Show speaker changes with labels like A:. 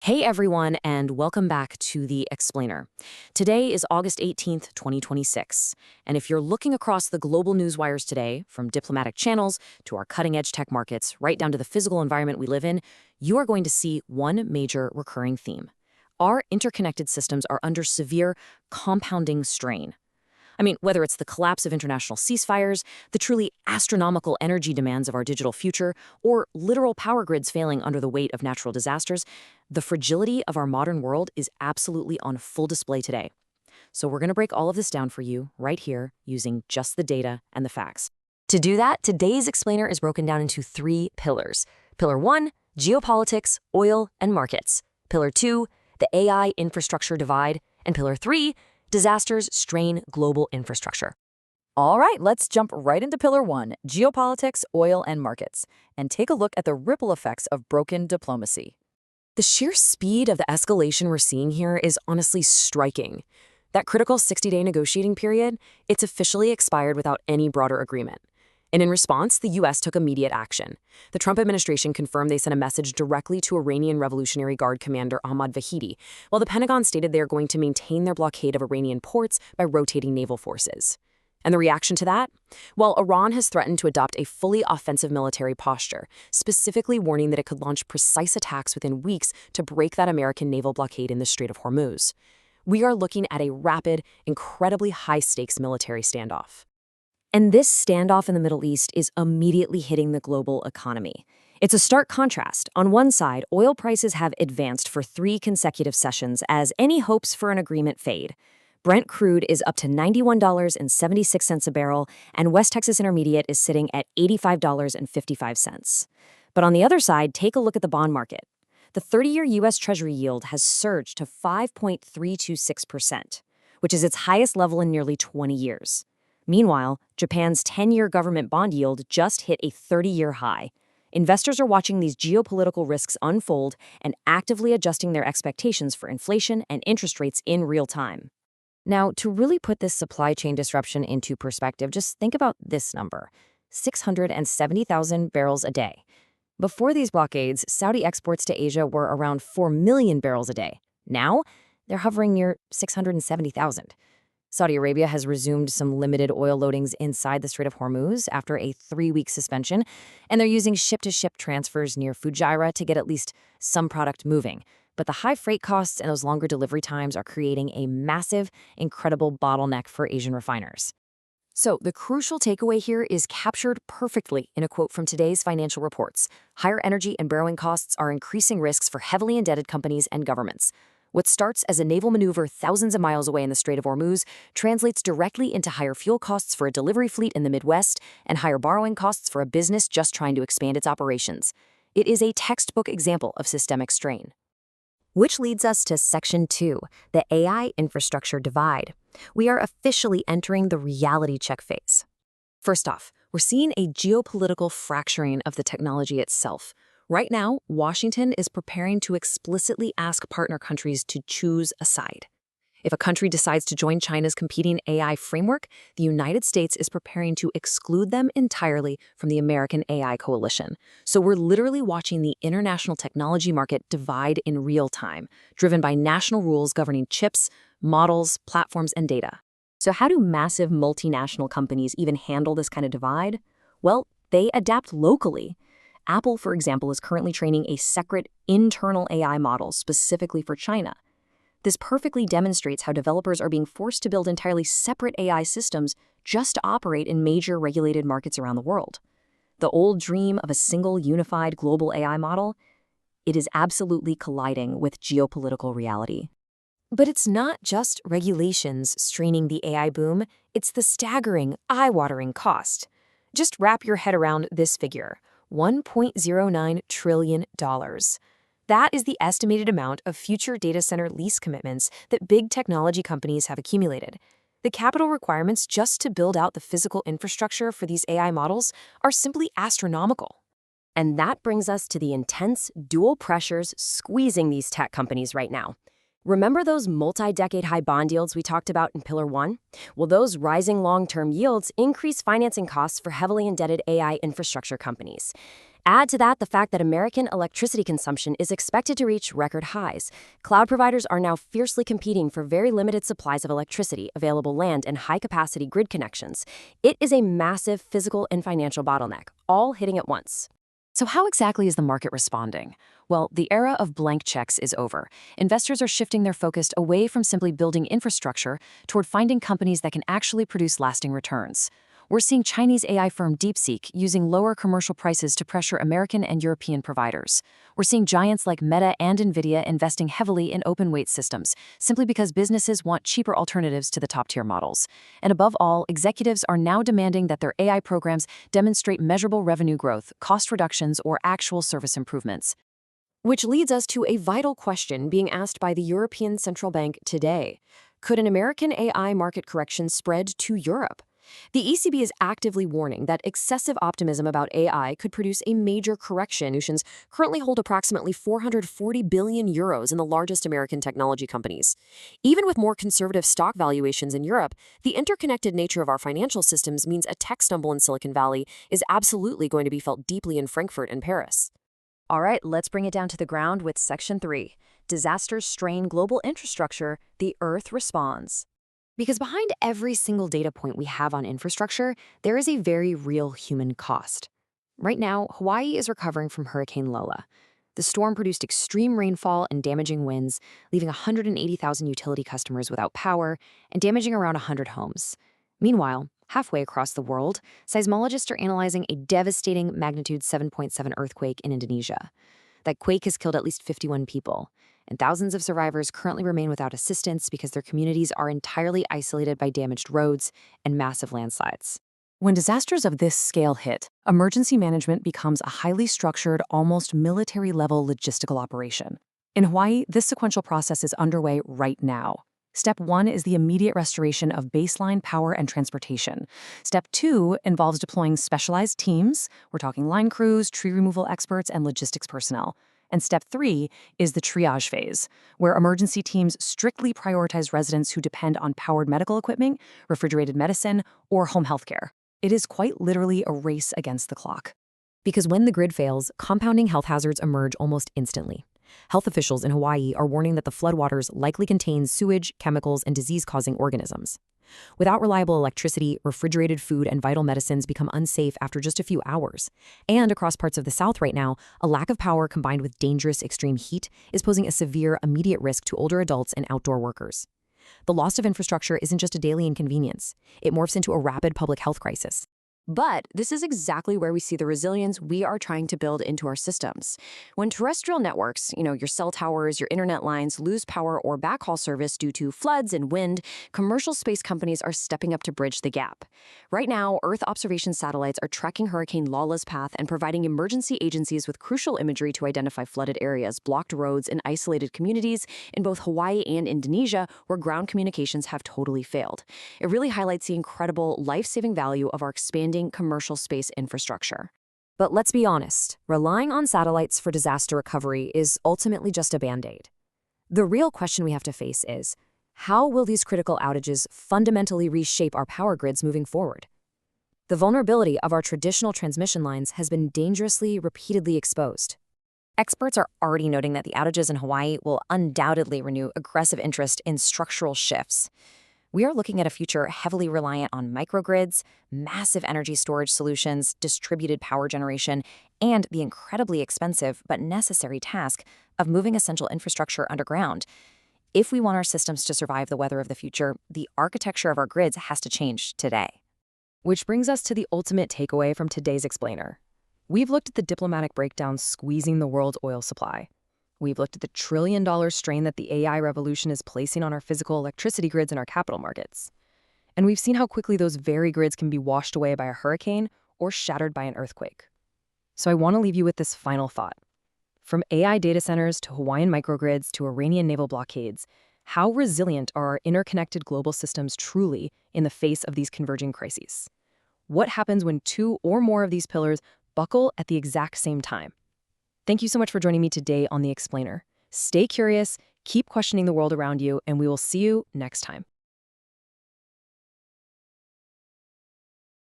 A: Hey everyone, and welcome back to The Explainer. Today is August 18th, 2026, and if you're looking across the global news wires today, from diplomatic channels to our cutting-edge tech markets, right down to the physical environment we live in, you are going to see one major recurring theme. Our interconnected systems are under severe compounding strain. I mean, whether it's the collapse of international ceasefires, the truly astronomical energy demands of our digital future, or literal power grids failing under the weight of natural disasters, the fragility of our modern world is absolutely on full display today. So we're going to break all of this down for you right here using just the data and the facts. To do that, today's explainer is broken down into three pillars. Pillar 1, geopolitics, oil, and markets. Pillar 2, the AI infrastructure divide. And Pillar 3, disasters strain global infrastructure.
B: All right, let's jump right into Pillar 1, geopolitics, oil, and markets, and take a look at the ripple effects of broken diplomacy.
A: The sheer speed of the escalation we're seeing here is honestly striking. That critical 60-day negotiating period, it's officially expired without any broader agreement. And in response, the U.S. took immediate action. The Trump administration confirmed they sent a message directly to Iranian Revolutionary Guard commander Ahmad Vahidi, while the Pentagon stated they are going to maintain their blockade of Iranian ports by rotating naval forces. And the reaction to that? Well, Iran has threatened to adopt a fully offensive military posture, specifically warning that it could launch precise attacks within weeks to break that American naval blockade in the Strait of Hormuz. We are looking at a rapid, incredibly high-stakes military standoff. And this standoff in the Middle East is immediately hitting the global economy. It's a stark contrast. On one side, oil prices have advanced for 3 consecutive sessions as any hopes for an agreement fade. Brent crude is up to $91.76 a barrel, and West Texas Intermediate is sitting at $85.55. But on the other side, take a look at the bond market. The 30-year U.S. Treasury yield has surged to 5.326%, which is its highest level in nearly 20 years. Meanwhile, Japan's 10-year government bond yield just hit a 30-year high. Investors are watching these geopolitical risks unfold and actively adjusting their expectations for inflation and interest rates in real time. Now, to really put this supply chain disruption into perspective, just think about this number: 670,000 barrels a day. Before these blockades, Saudi exports to Asia were around 4 million barrels a day. Now, they're hovering near 670,000. Saudi Arabia has resumed some limited oil loadings inside the Strait of Hormuz after a 3-week suspension, and they're using ship-to-ship transfers near Fujairah to get at least some product moving. But the high freight costs and those longer delivery times are creating a massive, incredible bottleneck for Asian refiners. So the crucial takeaway here is captured perfectly in a quote from today's financial reports. Higher energy and borrowing costs are increasing risks for heavily indebted companies and governments. What starts as a naval maneuver thousands of miles away in the Strait of Hormuz translates directly into higher fuel costs for a delivery fleet in the Midwest and higher borrowing costs for a business just trying to expand its operations. It is a textbook example of systemic strain. Which leads us to Section 2, the AI infrastructure divide. We are officially entering the reality check phase. First off, we're seeing a geopolitical fracturing of the technology itself. Right now, Washington is preparing to explicitly ask partner countries to choose a side. If a country decides to join China's competing AI framework, the United States is preparing to exclude them entirely from the American AI coalition. So we're literally watching the international technology market divide in real time, driven by national rules governing chips, models, platforms, and data. So how do massive multinational companies even handle this kind of divide? Well, they adapt locally. Apple, for example, is currently training a separate internal AI model specifically for China. This perfectly demonstrates how developers are being forced to build entirely separate AI systems just to operate in major regulated markets around the world. The old dream of a single unified global AI model, it is absolutely colliding with geopolitical reality. But it's not just regulations straining the AI boom, it's the staggering, eye-watering cost. Just wrap your head around this figure: $1.09 trillion. That is the estimated amount of future data center lease commitments that big technology companies have accumulated. The capital requirements just to build out the physical infrastructure for these AI models are simply astronomical. And that brings us to the intense dual pressures squeezing these tech companies right now. Remember those multi-decade high bond yields we talked about in Pillar 1? Well, those rising long-term yields increase financing costs for heavily indebted AI infrastructure companies. Add to that the fact that American electricity consumption is expected to reach record highs. Cloud providers are now fiercely competing for very limited supplies of electricity, available land, and high-capacity grid connections. It is a massive physical and financial bottleneck, all hitting at once.
B: So how exactly is the market responding? Well, the era of blank checks is over. Investors are shifting their focus away from simply building infrastructure toward finding companies that can actually produce lasting returns. We're seeing Chinese AI firm DeepSeek using lower commercial prices to pressure American and European providers. We're seeing giants like Meta and NVIDIA investing heavily in open-weight systems, simply because businesses want cheaper alternatives to the top-tier models. And above all, executives are now demanding that their AI programs demonstrate measurable revenue growth, cost reductions, or actual service improvements.
A: Which leads us to a vital question being asked by the European Central Bank today. Could an American AI market correction spread to Europe? The ECB is actively warning that excessive optimism about AI could produce a major correction. Institutions currently hold approximately 440 billion euros in the largest American technology companies. Even with more conservative stock valuations in Europe, the interconnected nature of our financial systems means a tech stumble in Silicon Valley is absolutely going to be felt deeply in Frankfurt and Paris.
B: All right, let's bring it down to the ground with Section 3. Disasters strain global infrastructure, the Earth responds.
A: Because behind every single data point we have on infrastructure, there is a very real human cost. Right now, Hawaii is recovering from Hurricane Lola. The storm produced extreme rainfall and damaging winds, leaving 180,000 utility customers without power and damaging around 100 homes. Meanwhile, halfway across the world, seismologists are analyzing a devastating magnitude 7.7 earthquake in Indonesia. That quake has killed at least 51 people, and thousands of survivors currently remain without assistance because their communities are entirely isolated by damaged roads and massive landslides.
B: When disasters of this scale hit, emergency management becomes a highly structured, almost military-level logistical operation. In Hawaii, this sequential process is underway right now. Step 1 is the immediate restoration of baseline power and transportation. Step 2 involves deploying specialized teams. We're talking line crews, tree removal experts, and logistics personnel. And step 3 is the triage phase, where emergency teams strictly prioritize residents who depend on powered medical equipment, refrigerated medicine, or home health care. It is quite literally a race against the clock.
A: Because when the grid fails, compounding health hazards emerge almost instantly. Health officials in Hawaii are warning that the floodwaters likely contain sewage, chemicals, and disease-causing organisms. Without reliable electricity, refrigerated food and vital medicines become unsafe after just a few hours. And across parts of the South right now, a lack of power combined with dangerous extreme heat is posing a severe immediate risk to older adults and outdoor workers. The loss of infrastructure isn't just a daily inconvenience. It morphs into a rapid public health crisis. But this is exactly where we see the resilience we are trying to build into our systems. When terrestrial networks, your cell towers, your internet lines, lose power or backhaul service due to floods and wind, commercial space companies are stepping up to bridge the gap. Right now, Earth observation satellites are tracking Hurricane Lola's path and providing emergency agencies with crucial imagery to identify flooded areas, blocked roads, and isolated communities in both Hawaii and Indonesia, where ground communications have totally failed. It really highlights the incredible life-saving value of our expanding commercial space infrastructure. But let's be honest, relying on satellites for disaster recovery is ultimately just a band-aid. The real question we have to face is, how will these critical outages fundamentally reshape our power grids moving forward? The vulnerability of our traditional transmission lines has been dangerously, repeatedly exposed. Experts are already noting that the outages in Hawaii will undoubtedly renew aggressive interest in structural shifts. We are looking at a future heavily reliant on microgrids, massive energy storage solutions, distributed power generation, and the incredibly expensive but necessary task of moving essential infrastructure underground. If we want our systems to survive the weather of the future, the architecture of our grids has to change today. Which brings us to the ultimate takeaway from today's explainer. We've looked at the diplomatic breakdown squeezing the world's oil supply. We've looked at the trillion-dollar strain that the AI revolution is placing on our physical electricity grids and our capital markets. And we've seen how quickly those very grids can be washed away by a hurricane or shattered by an earthquake. So I want to leave you with this final thought. From AI data centers to Hawaiian microgrids to Iranian naval blockades, how resilient are our interconnected global systems truly in the face of these converging crises? What happens when two or more of these pillars buckle at the exact same time? Thank you so much for joining me today on The Explainer. Stay curious, keep questioning the world around you, and we will see you next time.